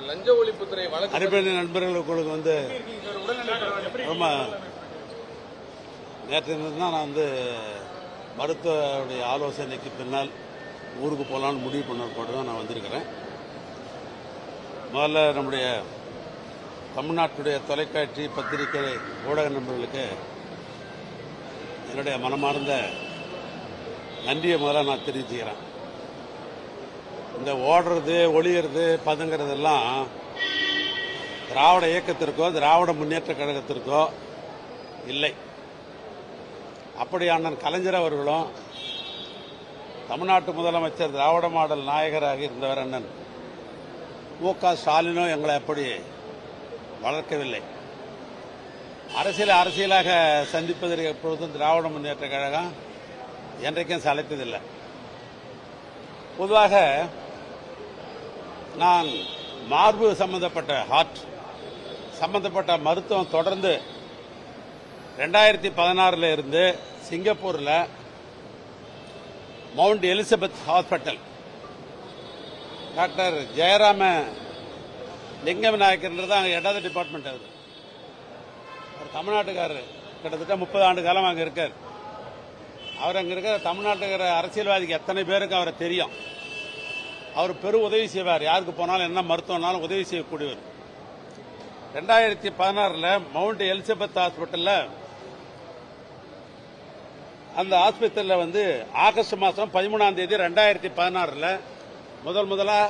லஞ்ச ஒழிப்புத்துறை அடிப்படை நண்பர்களுக்கு வந்து ரொம்ப நேற்று தான் நான் மருத்துவருடைய ஆலோசனைக்கு பின்னால் ஊருக்கு போகலான்னு முடிவு பண்ண தான் நான் வந்திருக்கிறேன். முதல்ல நம்முடைய தமிழ்நாட்டுடைய தொலைக்காட்சி பத்திரிகை ஊடக நண்பர்களுக்கு என்னுடைய மனமார்ந்த நன்றியை முதல்ல நான் தெரிவிச்சுக்கிறேன். இந்த ஓடுறது ஒளியறது பதுங்கிறதெல்லாம் திராவிட இயக்கத்திற்கோ திராவிட முன்னேற்ற கழகத்திற்கோ இல்லை. அப்படி அண்ணன் கலைஞர் அவர்களும் தமிழ்நாட்டு முதலமைச்சர் திராவிட மாடல் நாயகராக இருந்தவர் அண்ணன் மு.க. ஸ்டாலினும் எங்களை அப்படி வளர்க்கவில்லை. அரசியலாக சந்திப்பதற்கு எப்பொழுதும் திராவிட முன்னேற்ற கழகம் என்றைக்கும் சளைத்ததில்லை. பொதுவாக நான் மார்பு சம்பந்தப்பட்ட ஹார்ட் சம்பந்தப்பட்ட மருத்துவம் தொடர்ந்து 2016 இருந்து சிங்கப்பூரில் mount Elizabeth hospital doctor Jayarama லிங்க விநாயகர் அங்கே இடது டிபார்ட்மெண்ட் அது அவர் தமிழ்நாட்டுக்காரர், கிட்டத்தட்ட 30 ஆண்டு காலம் அங்கே இருக்கார். அவர் அங்கே இருக்கிற தமிழ்நாட்டுக்கிற அரசியல்வாதிக்கு எத்தனை பேருக்கு அவரை தெரியும். அவர் பெரும் உதவி செய்வார். யாருக்கு போனாலும் என்ன மருத்துவம்னாலும் உதவி செய்யக்கூடியவர். 2016 மவுண்ட் எலிசபெத் ஹாஸ்பிட்டலில் அந்த ஆஸ்பத்திரியில் ஆகஸ்ட் மாதம் 13ஆம் தேதி 2016 முதலா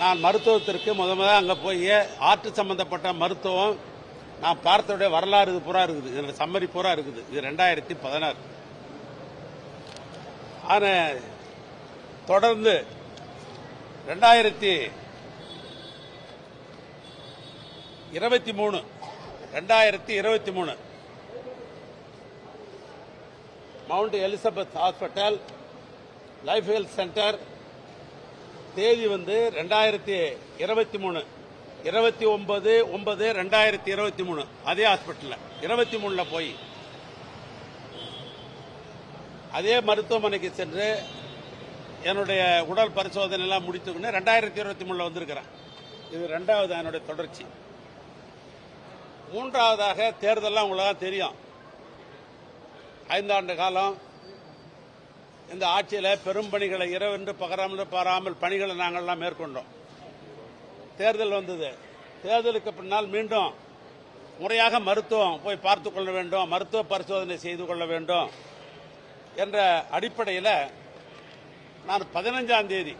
நான் மருத்துவத்திற்கு முதல்ல அங்கே போய் ஆற்று சம்பந்தப்பட்ட மருத்துவம் நான் பார்த்தோடைய வரலாறு இது பூரா இருக்குது, இதில் சம்மரி பூரா இருக்குது. இது 2016. ஆனால் தொடர்ந்து 2023 mount Elizabeth hospital life health centre தேதி 2023 29/9/2023 அதே ஹாஸ்பிட்டலில் 23 போய் அதே மருத்துவமனைக்கு சென்று என்னுடைய உடல் பரிசோதனை எல்லாம் முடித்துக்கொண்டு 2023 வந்திருக்கிறேன். இது 2வது என்னுடைய தொடர்ச்சி. 3வதாக தேர்தலாம் உங்களுக்கு தெரியும். 5 ஆண்டு காலம் இந்த ஆட்சியில் பெரும் பணிகளை இரவென்று பாராமல் பணிகளை நாங்கள்லாம் மேற்கொண்டோம். தேர்தல் வந்தது. தேர்தலுக்கு பின்னால் மீண்டும் முறையாக மருத்துவம் போய் பார்த்துக் கொள்ள வேண்டும், மருத்துவ பரிசோதனை செய்து கொள்ள வேண்டும் என்ற அடிப்படையில் நான் 15ஆம் தேதி